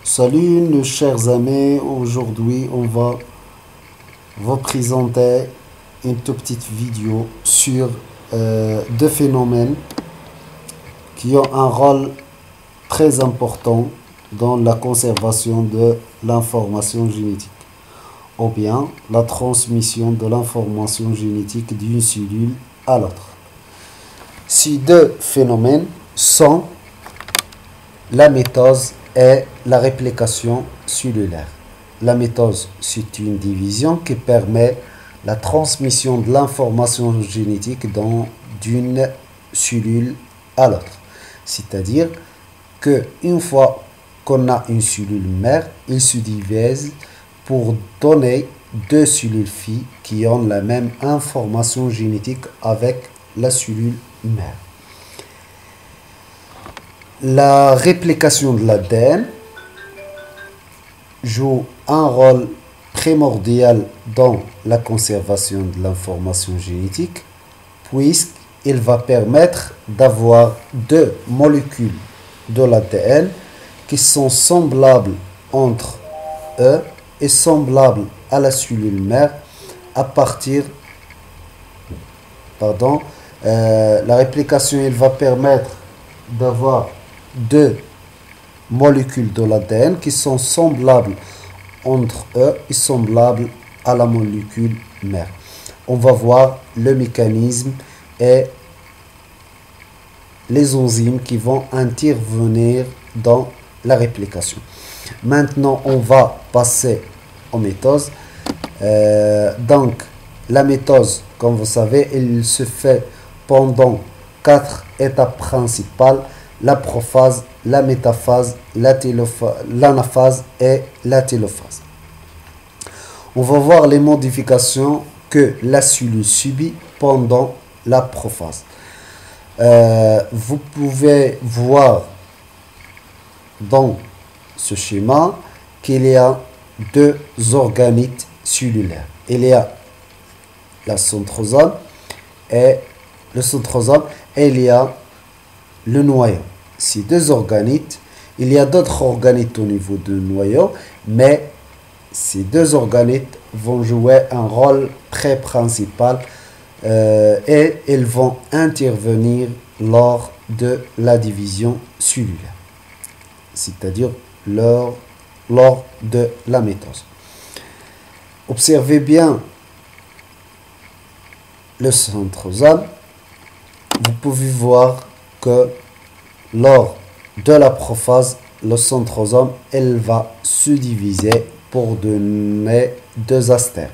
Salut nos chers amis, aujourd'hui on va vous présenter une toute petite vidéo sur deux phénomènes qui ont un rôle très important dans la conservation de l'information génétique ou bien la transmission de l'information génétique d'une cellule à l'autre. Ces deux phénomènes sont la mitose et la réplication cellulaire. La mitose, c'est une division qui permet la transmission de l'information génétique d'une cellule à l'autre. C'est-à-dire qu'une fois qu'on a une cellule mère, il se divise pour donner deux cellules filles qui ont la même information génétique avec la cellule mère. La réplication de l'ADN joue un rôle primordial dans la conservation de l'information génétique puisqu'il va permettre d'avoir deux molécules de l'ADN qui sont semblables entre eux et semblables à la cellule mère à partir la réplication il va permettre d'avoir deux molécules de l'ADN qui sont semblables entre eux et semblables à la molécule mère. On va voir le mécanisme et les enzymes qui vont intervenir dans la réplication. Maintenant, on va passer aux mitoses. Donc, la mitose, comme vous savez, elle se fait pendant 4 étapes principales: la prophase, la métaphase, l'anaphase et la télophase. On va voir les modifications que la cellule subit pendant la prophase. Vous pouvez voir dans ce schéma qu'il y a deux organites cellulaires. Il y a la centrosome et il y a le noyau. Ces deux organites, il y a d'autres organites au niveau du noyau, mais ces deux organites vont jouer un rôle très principal et ils vont intervenir lors de la division cellulaire, c'est-à-dire lors de la mitose. Observez bien le centrosome. Vous pouvez voir que lors de la prophase, le centrosome elle va se diviser pour donner deux astères.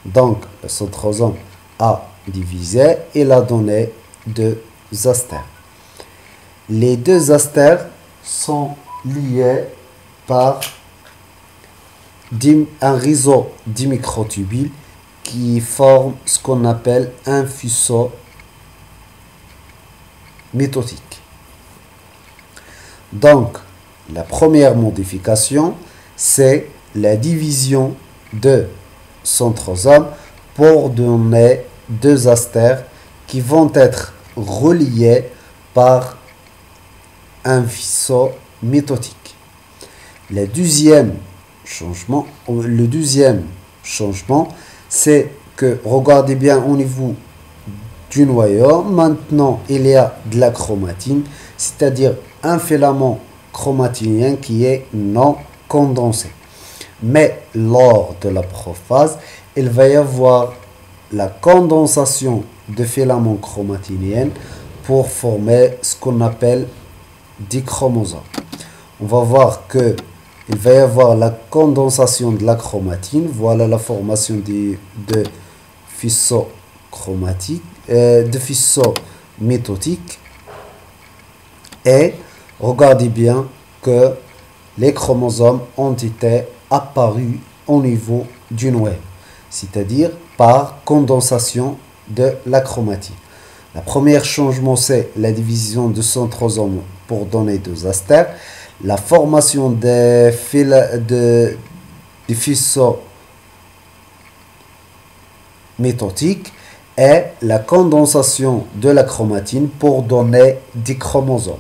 Donc le centrosome a divisé, il a donné deux astères. Les deux astères sont liés par un réseau dimicrotubules qui forme ce qu'on appelle un faisceau mitotique. Donc, la première modification, c'est la division de centrosome pour donner deux astères qui vont être reliés par un faisceau mitotique. Le deuxième changement, c'est que, regardez bien au niveau du noyau, maintenant il y a de la chromatine, c'est-à-dire un filament chromatinien qui est non condensé. Mais lors de la prophase, il va y avoir la condensation de filaments chromatiniens pour former ce qu'on appelle des chromosomes. On va voir que il va y avoir la condensation de la chromatine. Voilà la formation de faisceaux chromatiques, de faisceaux mitotiques. Et regardez bien que les chromosomes ont été apparus au niveau du noyau, c'est-à-dire par condensation de la chromatine. Le premier changement, c'est la division de centrosomes pour donner deux astères, la formation des faisceaux mitotiques et la condensation de la chromatine pour donner des chromosomes.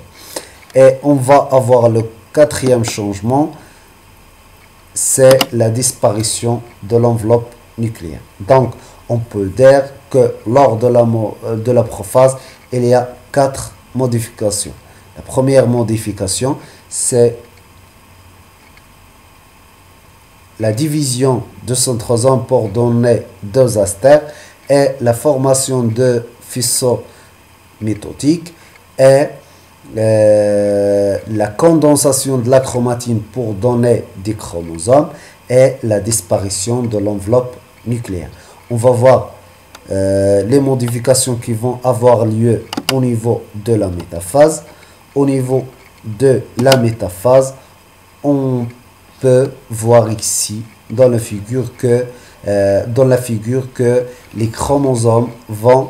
Et on va avoir le quatrième changement, c'est la disparition de l'enveloppe nucléaire. Donc, on peut dire que lors de la prophase, il y a 4 modifications. La première modification, c'est la division de centrosomes pour donner 2 astères et la formation de faisceaux métotiques et la condensation de la chromatine pour donner des chromosomes et la disparition de l'enveloppe nucléaire. On va voir les modifications qui vont avoir lieu au niveau de la métaphase. Au niveau de la métaphase, on peut voir ici dans la figure que les chromosomes vont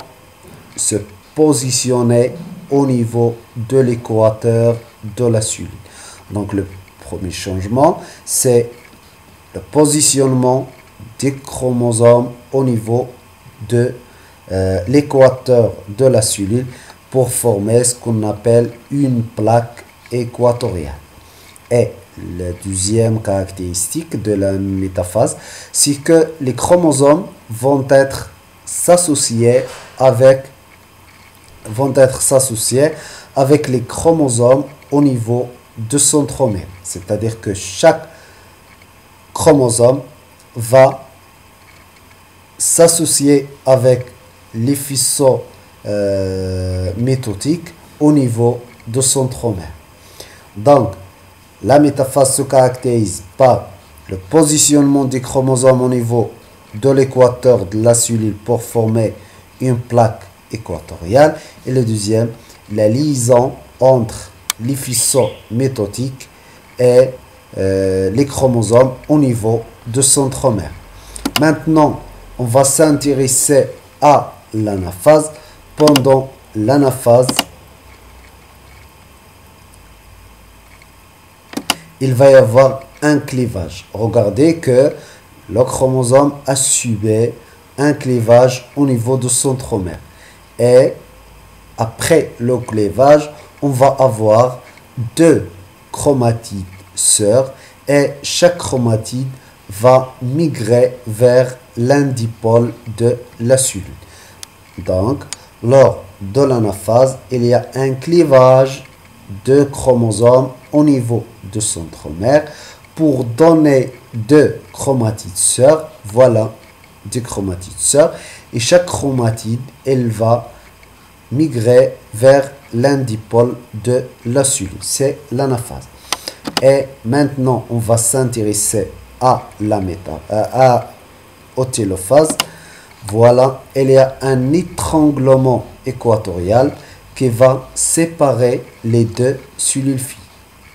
se positionner au niveau de l'équateur de la cellule. Donc le premier changement, c'est le positionnement des chromosomes au niveau de l'équateur de la cellule pour former ce qu'on appelle une plaque équatoriale. Et la deuxième caractéristique de la métaphase, c'est que les chromosomes vont être s'associer avec les chromosomes au niveau de centromère. C'est-à-dire que chaque chromosome va s'associer avec les faisceaux métotiques au niveau de centromère. Donc, la métaphase se caractérise par le positionnement des chromosomes au niveau de l'équateur de la cellule pour former une plaque équatoriale. Et le deuxième, la liaison entre les faisceaux métotiques et les chromosomes au niveau de centromère. Maintenant, on va s'intéresser à l'anaphase. Pendant l'anaphase, il va y avoir un clivage. Regardez que le chromosome a subi un clivage au niveau de centromère. Et après le clivage, on va avoir 2 chromatides sœurs et chaque chromatide va migrer vers l'un des pôles de la cellule. Donc, lors de l'anaphase, il y a un clivage de chromosomes au niveau de centromère pour donner 2 chromatides sœurs. Voilà 2 chromatides sœurs. Et chaque chromatide, elle va migrer vers l'un des pôles de la cellule. C'est l'anaphase. Et maintenant, on va s'intéresser à au télophase. Voilà, il y a un étranglement équatorial qui va séparer les 2 cellules filles.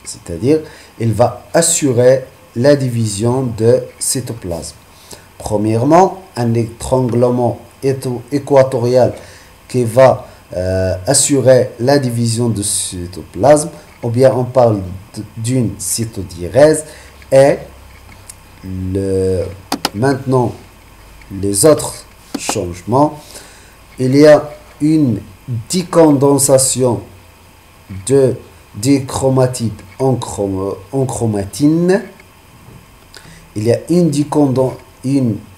C'est-à-dire, il va assurer la division de cytoplasme. Premièrement, un étranglement équatorial qui va assurer la division de cytoplasme, ou bien on parle d'une cytodiérèse. Et maintenant, les autres changements, il y a une décondensation des chromatides en chromatine. Il y a une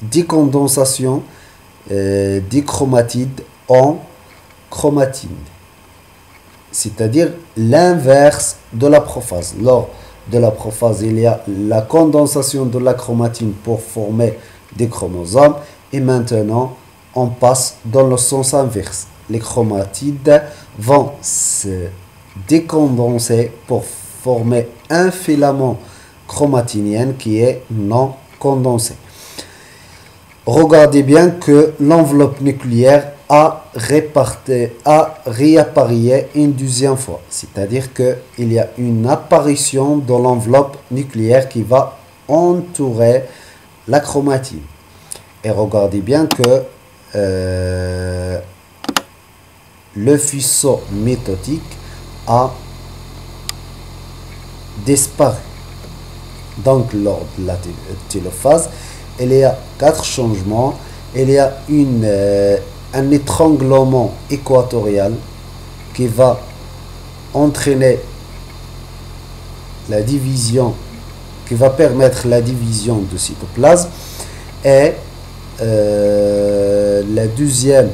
décondensation des chromatides en chromatine. C'est-à-dire l'inverse de la prophase. Lors de la prophase, il y a la condensation de la chromatine pour former des chromosomes. Et maintenant, on passe dans le sens inverse. Les chromatides vont se décondenser pour former un filament chromatinien qui est non condensé. Regardez bien que l'enveloppe nucléaire a réapparu une deuxième fois. C'est-à-dire qu'il y a une apparition dans l'enveloppe nucléaire qui va entourer la chromatine. Et regardez bien que le faisceau métotique a disparu. Donc, lors de la télophase, il y a 4 changements. Il y a un étranglement équatorial qui va entraîner la division qui va permettre la division de cytoplasme. Et le deuxième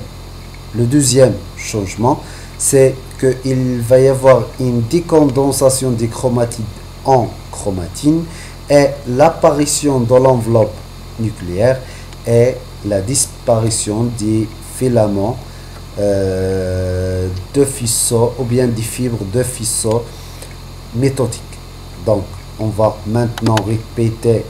changement, c'est qu'il va y avoir une décondensation des chromatides en chromatine et l'apparition de l'enveloppe nucléaire et la disparition des filaments de faisceaux ou bien des fibres de faisceaux méthodiques. Donc, on va maintenant répéter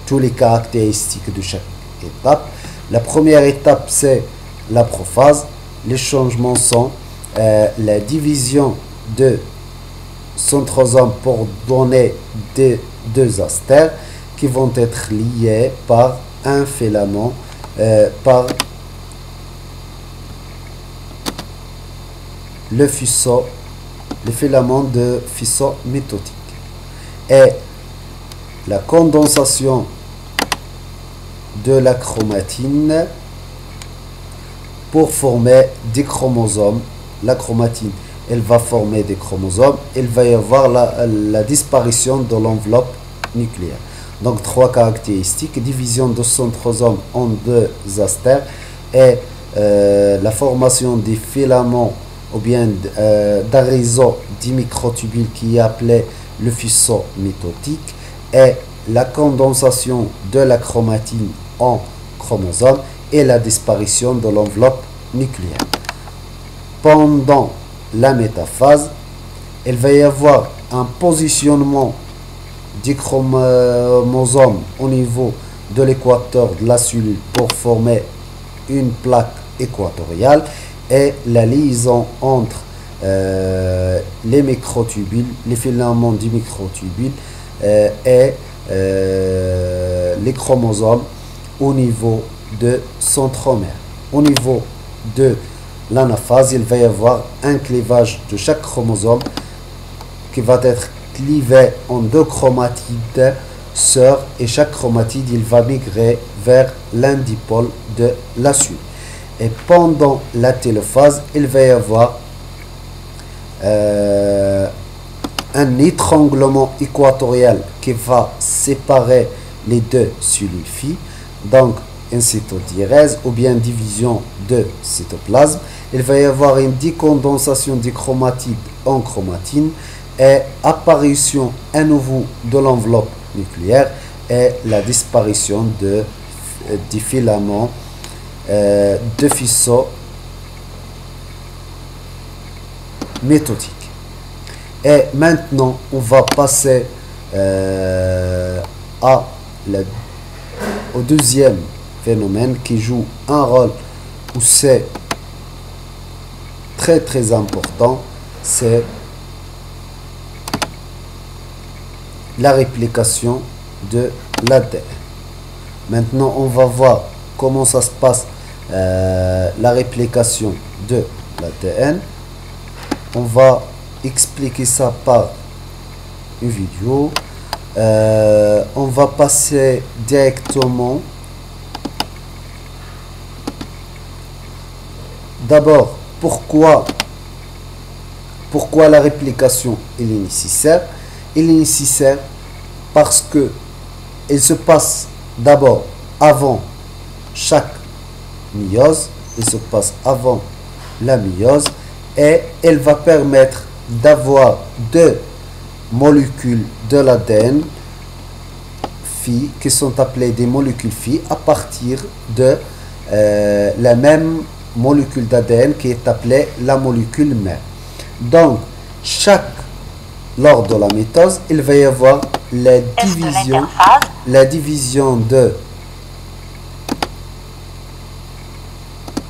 toutes les caractéristiques de chaque étape. La première étape, c'est la prophase. Les changements sont la division de centrosomes pour donner deux astères qui vont être liés par un filament, par le filament de faisceau méthodique. Et la condensation de la chromatine pour former des chromosomes. La chromatine, elle va former des chromosomes. Il va y avoir la disparition de l'enveloppe nucléaire. Donc, trois caractéristiques: division de centrosome en deux astères et la formation des filaments ou bien d'un réseau d'imicrotubules qui est appelé le faisceau méthodique, et la condensation de la chromatine en chromosome et la disparition de l'enveloppe nucléaire. Pendant la métaphase, il va y avoir un positionnement du chromosome au niveau de l'équateur de la cellule pour former une plaque équatoriale, et la liaison entre les microtubules, les filaments du microtubule et les chromosomes au niveau de centromère. Au niveau de l'anaphase, il va y avoir un clivage de chaque chromosome qui va être clivé en deux chromatides sœurs, et chaque chromatide il va migrer vers l'un des pôles de la cellule. Et pendant la télophase, il va y avoir un étranglement équatorial qui va séparer les deux cellules filles, donc une cytodiérèse ou bien division de cytoplasme. Il va y avoir une décondensation des chromatides en chromatine et apparition à nouveau de l'enveloppe nucléaire et la disparition des filaments de faisceaux méthodiques. Et maintenant, on va passer au deuxième phénomène qui joue un rôle où c'est très important, c'est la réplication de l'ADN. Maintenant, on va voir comment ça se passe, la réplication de l'ADN. On va expliquer ça par une vidéo. On va passer directement. D'abord, pourquoi la réplication est nécessaire? Il est nécessaire parce que il se passe d'abord avant chaque méiose, il se passe avant la méiose, et elle va permettre d'avoir deux molécules de l'ADN phi qui sont appelées des molécules phi à partir de la même molécule d'ADN qui est appelée la molécule mère. Donc, lors de la mitose, il va y avoir la division de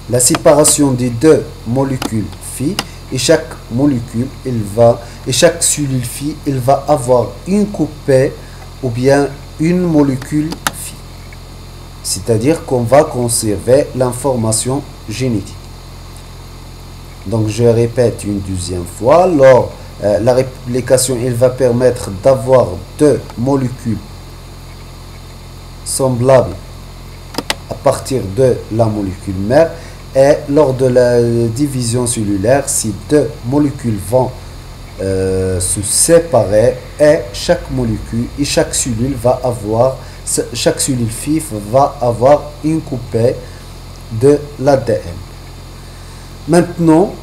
la séparation des deux molécules phi, et chaque molécule chaque cellule phi il va avoir une coupée ou bien une molécule phi, c'est-à-dire qu'on va conserver l'information génétique. Donc je répète une deuxième fois, la réplication il va permettre d'avoir deux molécules semblables à partir de la molécule mère, et lors de la division cellulaire, ces deux molécules vont se séparer et chaque molécule et chaque cellule va avoir, chaque cellule FIF va avoir une coupée de l'ADN. Maintenant,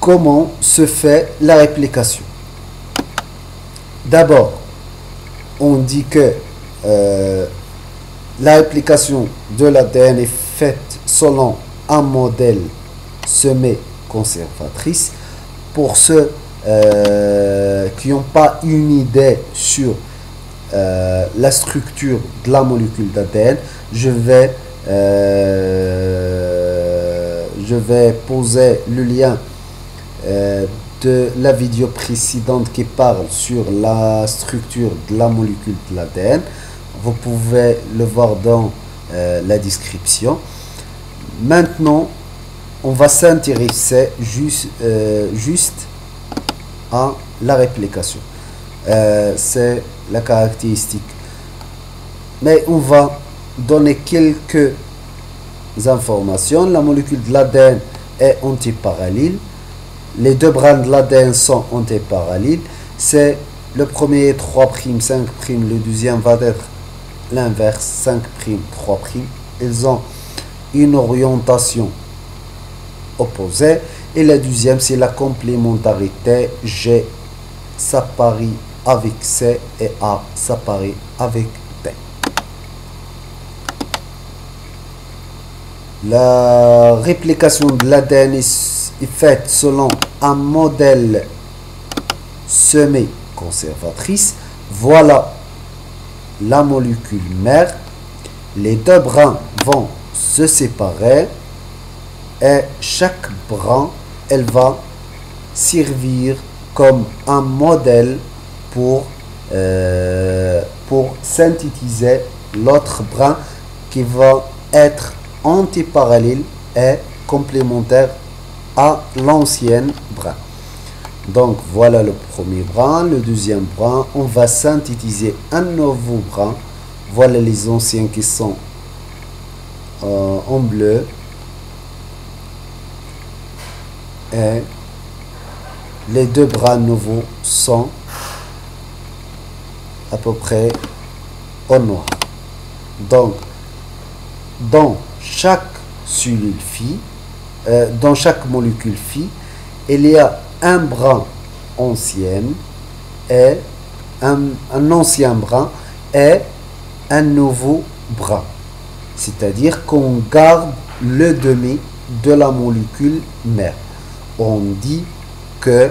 comment se fait la réplication? D'abord, on dit que la réplication de l'ADN est faite selon un modèle semé conservatrice. Pour ceux qui n'ont pas une idée sur la structure de la molécule d'ADN, je vais poser le lien de la vidéo précédente qui parle sur la structure de la molécule de l'ADN. Vous pouvez le voir dans la description. Maintenant, on va s'intéresser juste à la réplication. C'est la caractéristique. Mais on va donner quelques informations. La molécule de l'ADN est antiparallèle. Les deux brins de l'ADN sont antiparallèles. C'est le premier 3', 5', le deuxième va être l'inverse, 5', 3'. Ils ont une orientation opposée. Et la deuxième, c'est la complémentarité. G s'apparie avec C et A s'apparie avec T. La réplication de l'ADN est faite selon un modèle semé conservatrice. Voilà la molécule mère. Les deux brins vont se séparer et chaque brin, elle va servir comme un modèle pour synthétiser l'autre brin qui va être antiparallèle et complémentaire à l'ancienne brin. Donc voilà le premier brin. Le deuxième brin, on va synthétiser un nouveau brin. Voilà les anciens qui sont en bleu. Et les deux brins nouveaux sont à peu près au noir. Donc, dans chaque cellule phi, dans chaque molécule phi, il y a un brin ancien et un ancien brin et un nouveau brin. C'est-à-dire qu'on garde le demi de la molécule mère. On dit que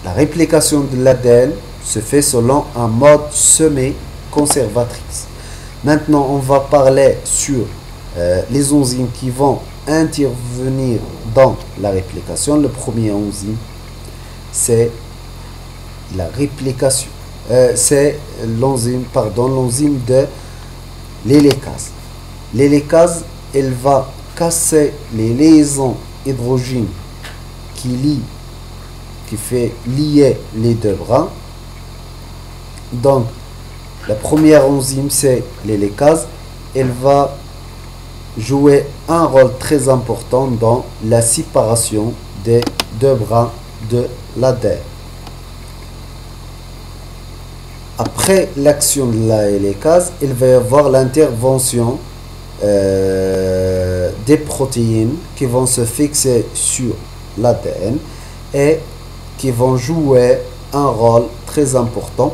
la réplication de l'ADN se fait selon un mode semé conservatrice. Maintenant, on va parler sur les enzymes qui vont intervenir dans la réplication. Le premier enzyme, c'est la réplication. C'est l'enzyme de l'hélicase. L'hélicase, elle va casser les liaisons hydrogènes qui fait lier les deux brins. Donc, la première enzyme, c'est l'hélicase. Elle va jouer un rôle très important dans la séparation des deux brins de l'ADN. Après l'action de la hélicase, il va y avoir l'intervention des protéines qui vont se fixer sur l'ADN et qui vont jouer un rôle très important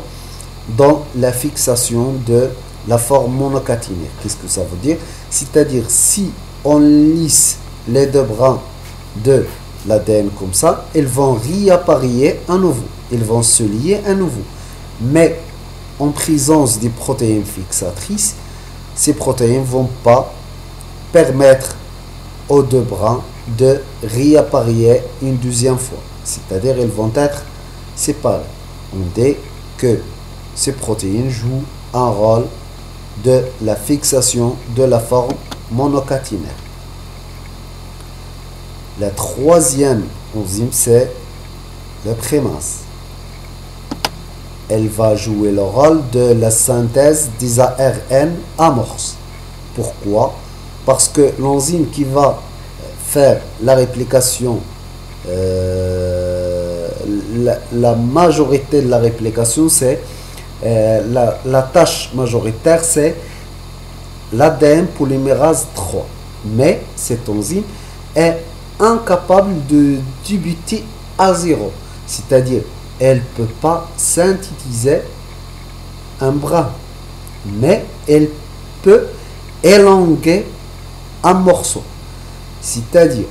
dans la fixation de la forme monocaténaire. Qu'est-ce que ça veut dire? C'est-à-dire, si on lisse les deux brins de l'ADN comme ça, ils vont réapparaître à nouveau. Ils vont se lier à nouveau. Mais en présence des protéines fixatrices, ces protéines ne vont pas permettre aux deux brins de réapparaître une deuxième fois. C'est-à-dire, ils vont être séparés. On dit que ces protéines jouent un rôle de la fixation de la forme monocaténaire. La troisième enzyme, c'est la prémase. Elle va jouer le rôle de la synthèse des ARN amorces. Pourquoi? Parce que l'enzyme qui va faire la réplication, la majorité de la réplication, c'est la tâche majoritaire, c'est l'ADN polymérase 3. Mais cette enzyme est incapable de débuter à zéro. C'est-à-dire, elle ne peut pas synthétiser un brin. Mais elle peut élanger un morceau. C'est-à-dire,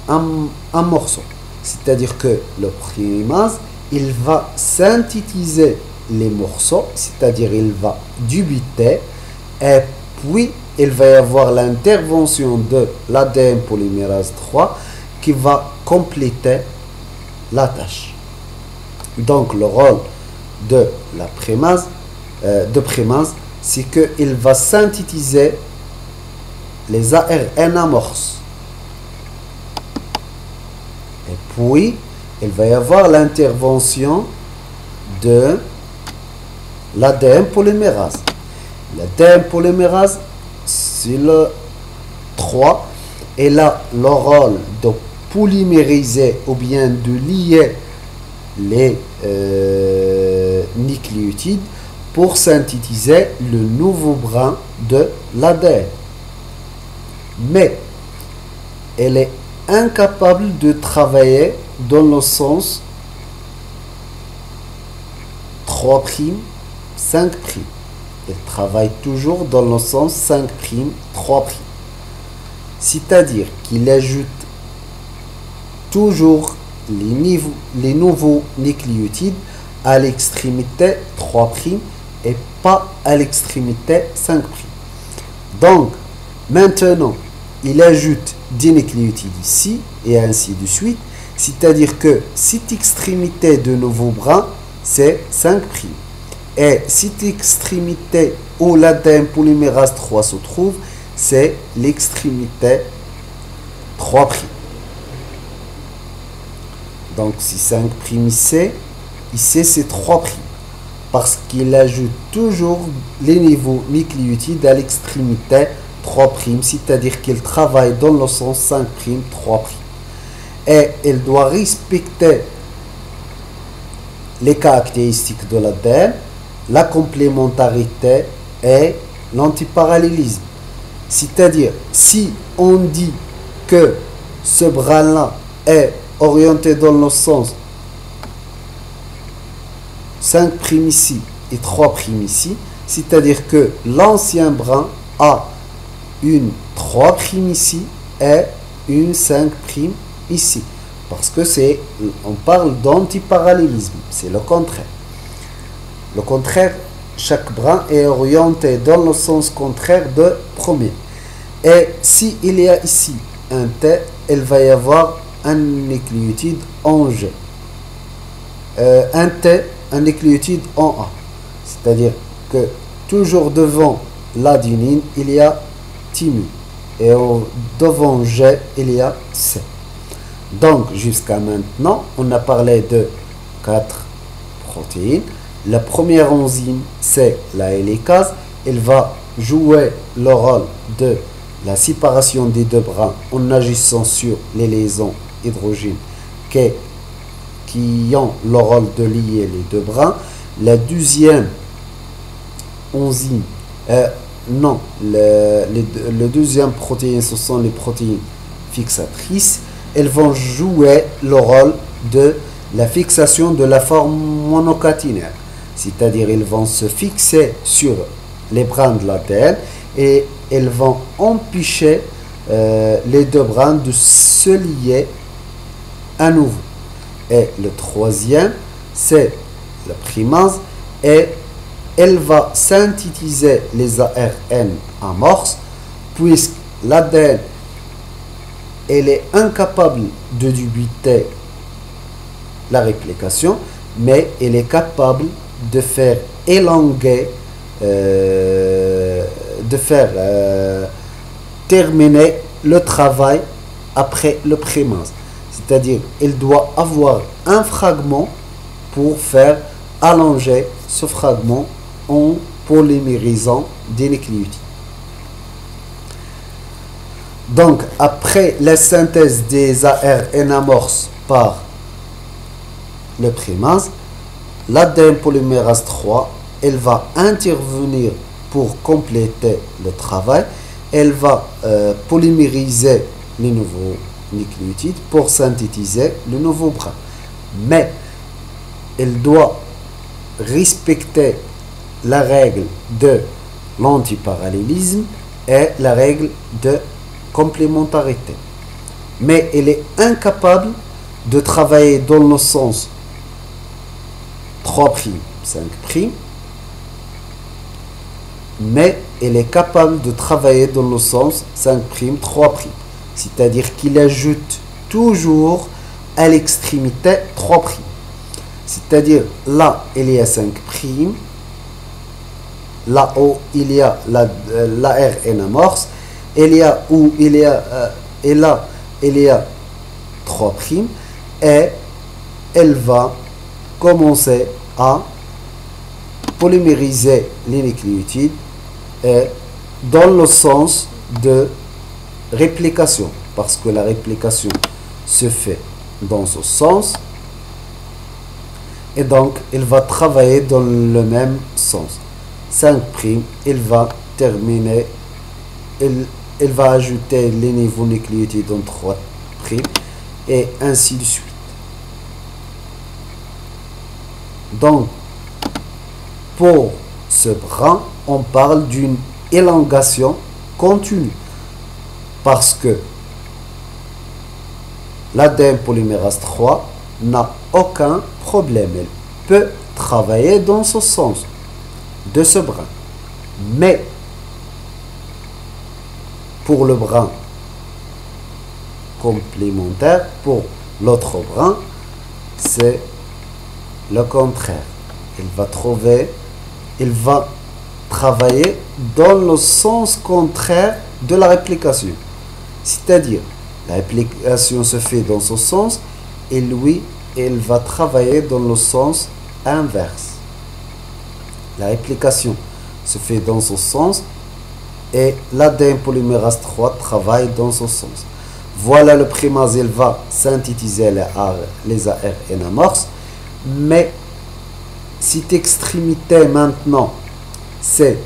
un morceau. C'est-à-dire que le primase, il va synthétiser les morceaux, c'est-à-dire il va débuter, et puis il va y avoir l'intervention de l'ADN polymérase 3 qui va compléter la tâche. Donc le rôle de la primase, c'est qu'il va synthétiser les ARN amorces. Et puis, il va y avoir l'intervention de l'ADN polymérase. L'ADN polymérase, c'est le 3. Elle a le rôle de polymériser ou bien de lier les nucléotides pour synthétiser le nouveau brin de l'ADN. Mais elle est incapable de travailler dans le sens 3', 5'. Elle travaille toujours dans le sens 5', 3'. C'est-à-dire qu'il ajoute toujours les nouveaux nucléotides à l'extrémité 3' et pas à l'extrémité 5'. Donc, maintenant, il ajoute des nucléotides ici et ainsi de suite. C'est-à-dire que cette extrémité de nouveau brin, c'est 5'. Et cette extrémité où l'ADN polymérase 3 se trouve, c'est l'extrémité 3'. Donc c'est 5' ici, ici c'est 3'. Parce qu'il ajoute toujours les niveaux nucléotides à l'extrémité 3', c'est-à-dire qu'il travaille dans le sens 5', 3'. Et il doit respecter les caractéristiques de l'ADN, la complémentarité et l'antiparallélisme. C'est-à-dire, si on dit que ce brin-là est orienté dans le sens 5' ici et 3' ici, c'est-à-dire que l'ancien brin a une 3' ici et une 5' ici. Parce que on parle d'antiparallélisme, c'est le contraire. Le contraire, chaque brin est orienté dans le sens contraire de premier. Et s'il y a ici un T, il va y avoir un nucléotide en G. Un T, un nucléotide en A. C'est-à-dire que toujours devant l'adenine, il y a thymine. Et devant G, il y a C. Donc, jusqu'à maintenant, on a parlé de 4 protéines. La première enzyme, c'est la hélicase. Elle va jouer le rôle de la séparation des deux brins en agissant sur les liaisons hydrogènes qui ont le rôle de lier les deux brins. La deuxième enzyme, le deuxième protéine, ce sont les protéines fixatrices. Elles vont jouer le rôle de la fixation de la forme monocaténaire. C'est-à-dire, ils vont se fixer sur les brins de l'ADN et elles vont empêcher les deux brins de se lier à nouveau. Et le troisième, c'est la primase et elle va synthétiser les ARN amorces puisque l'ADN elle est incapable de débuter la réplication, mais elle est capable de faire élanger, terminer le travail après le primase. C'est-à-dire, elle doit avoir un fragment pour faire allonger ce fragment en polymérisant des nucléotides. Donc, après la synthèse des ARN amorces par le primase. L'ADN polymérase 3, elle va intervenir pour compléter le travail. Elle va polymériser les nouveaux nucléotides pour synthétiser le nouveau brin. Mais elle doit respecter la règle de l'antiparallélisme et la règle de complémentarité. Mais elle est incapable de travailler dans le sens 3', 5', mais elle est capable de travailler dans le sens 5', 3'. C'est-à-dire qu'il ajoute toujours à l'extrémité 3'. C'est-à-dire là, il y a 5', là-haut, il y a la RN amorce, il y a où il y a, et là, il y a 3', et elle va commencer à polymériser les nucléotides dans le sens de réplication, parce que la réplication se fait dans ce sens, et donc il va travailler dans le même sens. 5', il va terminer, il va ajouter les niveaux nucléotides en 3', et ainsi de suite. Donc, pour ce brin, on parle d'une élongation continue, parce que l'ADN polymérase 3 n'a aucun problème. Elle peut travailler dans ce sens de ce brin. Mais pour le brin complémentaire, pour l'autre brin, c'est le contraire. Il va travailler dans le sens contraire de la réplication. C'est-à-dire, la réplication se fait dans ce sens, et lui, il va travailler dans le sens inverse. La réplication se fait dans ce sens, et l'ADN polymérase 3 travaille dans ce sens. Voilà, le primase, il va synthétiser les ARN amorces, mais cette extrémité maintenant, c'est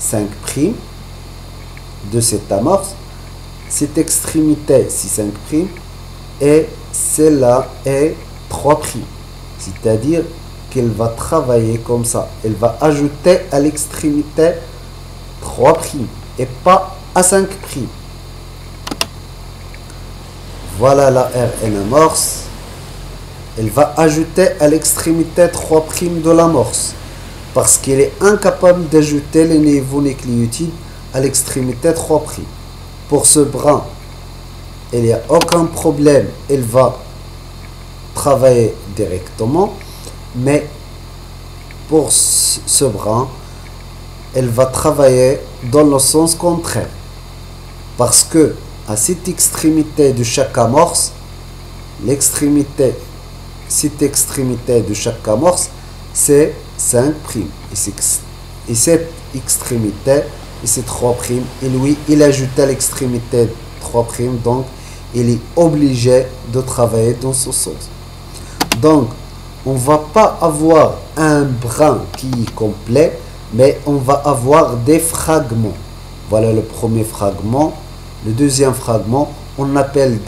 5' de cette amorce. Cette extrémité, c'est 5', et celle-là est 3'. C'est-à-dire qu'elle va travailler comme ça. Elle va ajouter à l'extrémité 3' et pas à 5'. Voilà la RN amorce. Elle va ajouter à l'extrémité 3' de l'amorce, parce qu'elle est incapable d'ajouter les niveaux nucléotides à l'extrémité 3'. Pour ce brin, il n'y a aucun problème, elle va travailler directement, mais pour ce brin, elle va travailler dans le sens contraire, parce que à cette extrémité de chaque amorce, cette extrémité de chaque amorce, c'est 5'. Et cette extrémité, et c'est 3', et lui, il ajoute à l'extrémité 3', donc il est obligé de travailler dans ce sens. Donc, on ne va pas avoir un brin qui est complet, mais on va avoir des fragments. Voilà le premier fragment. Le deuxième fragment, on appelle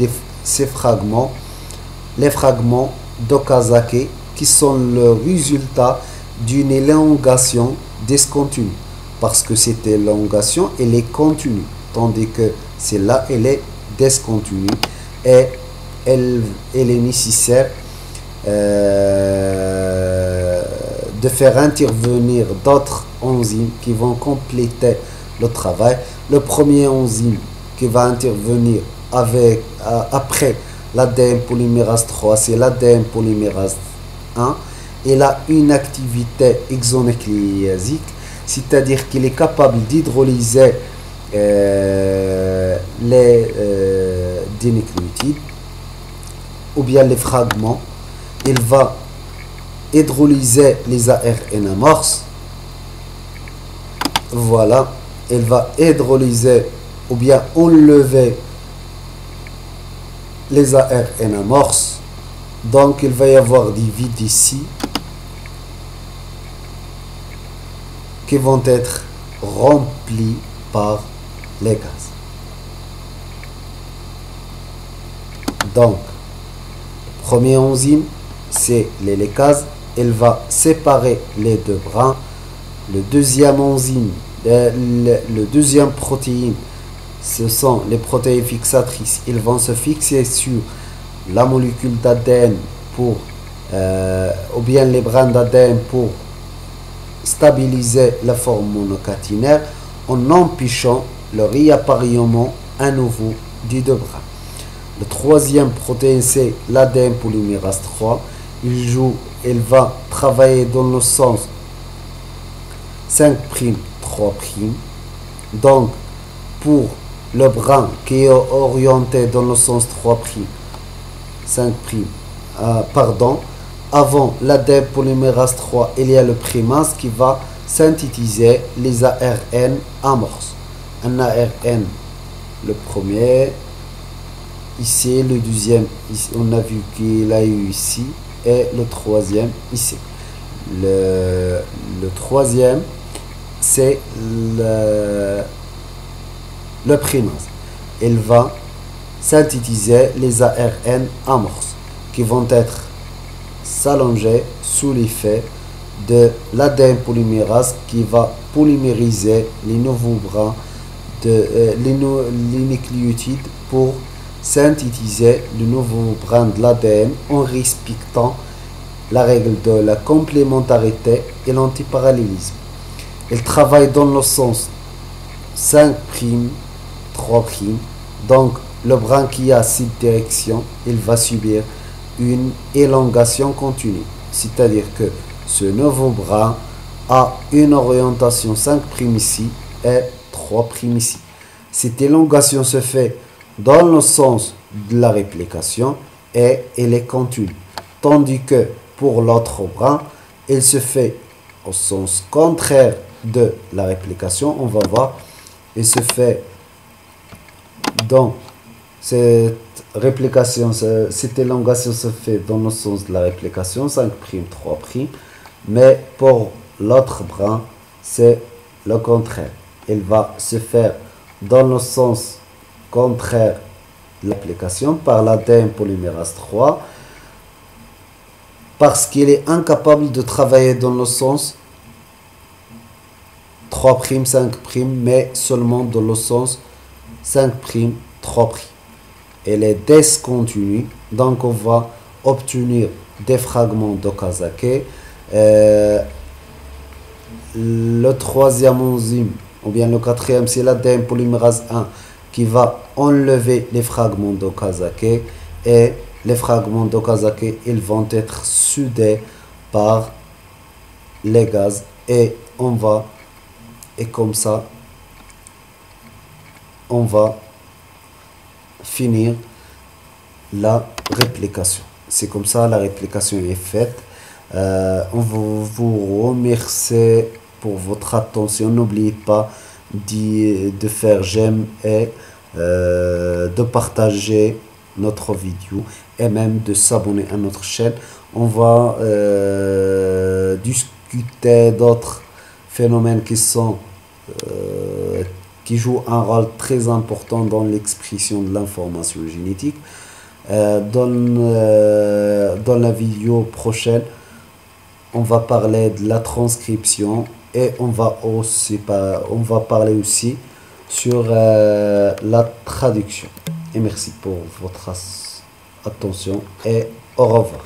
ces fragments les fragments d'Okazaki, qui sont le résultat d'une élongation discontinue, parce que cette élongation, elle est continue, tandis que celle-là, elle est discontinue, et elle est nécessaire de faire intervenir d'autres enzymes qui vont compléter le travail. Le premier enzyme qui va intervenir après l'ADN polymérase 3, c'est l'ADN polymérase 1. Il a une activité exonucléasique, c'est-à-dire qu'il est capable d'hydrolyser les dinucléotides ou bien les fragments. Il va hydrolyser les ARN amorces. Voilà, il va hydrolyser ou bien enlever les ARN amorces Donc il va y avoir des vides ici qui vont être remplis par les gaz. Donc, premier enzyme, c'est l'hélicase. Elle va séparer les deux brins. Le deuxième enzyme, le deuxième protéine, ce sont les protéines fixatrices. Ils vont se fixer sur la molécule d'ADN pour, ou bien les brins d'ADN pour stabiliser la forme monocaténaire en empêchant le réappareillement à nouveau des deux brins. Le troisième protéine, c'est l'ADN polymérase 3. Elle va travailler dans le sens 5', 3'. Donc, pour le brin qui est orienté dans le sens 3', 5', pardon, avant l'ADN polymérase 3, il y a le primase qui va synthétiser les ARN amorces. Un ARN, le premier, ici, le deuxième, ici, on a vu qu'il a eu ici, et le troisième ici. Le troisième, c'est le primase. Il va synthétiser les ARN amorces qui vont être s'allonger sous l'effet de l'ADN polymérase qui va polymériser les nouveaux brins les nucléotides pour synthétiser le nouveau brin de l'ADN en respectant la règle de la complémentarité et l'antiparallélisme. Il travaille dans le sens 5', 3'. Donc, le brin qui a cette direction, il va subir une élongation continue. C'est-à-dire que ce nouveau brin a une orientation 5' ici et 3' ici. Cette élongation se fait dans le sens de la réplication et elle est continue. Tandis que pour l'autre brin, il se fait au sens contraire de la réplication. On va voir, il se fait dans cette réplication, cette élongation se fait dans le sens de la réplication, 5', 3'. Mais pour l'autre brin, c'est le contraire. Il va se faire dans le sens contraire de l'application par l'ADN polymérase 3 parce qu'il est incapable de travailler dans le sens 3', 5', mais seulement dans le sens 5', 3'. Elle est discontinue, donc on va obtenir des fragments d'Okazaki. Le troisième enzyme, ou bien le quatrième, c'est l'ADN polymérase 1 qui va enlever les fragments d'Okazaki, et les fragments d'Okazaki, ils vont être soudés par les gaz, et comme ça, on va finir la réplication. C'est comme ça la réplication est faite. On vous remercie pour votre attention. N'oubliez pas de faire j'aime et de partager notre vidéo et même de s'abonner à notre chaîne. On va discuter d'autres phénomènes qui jouent un rôle très important dans l'expression de l'information génétique. Dans la vidéo prochaine, on va parler de la transcription et on va parler aussi sur la traduction. Et merci pour votre attention et au revoir.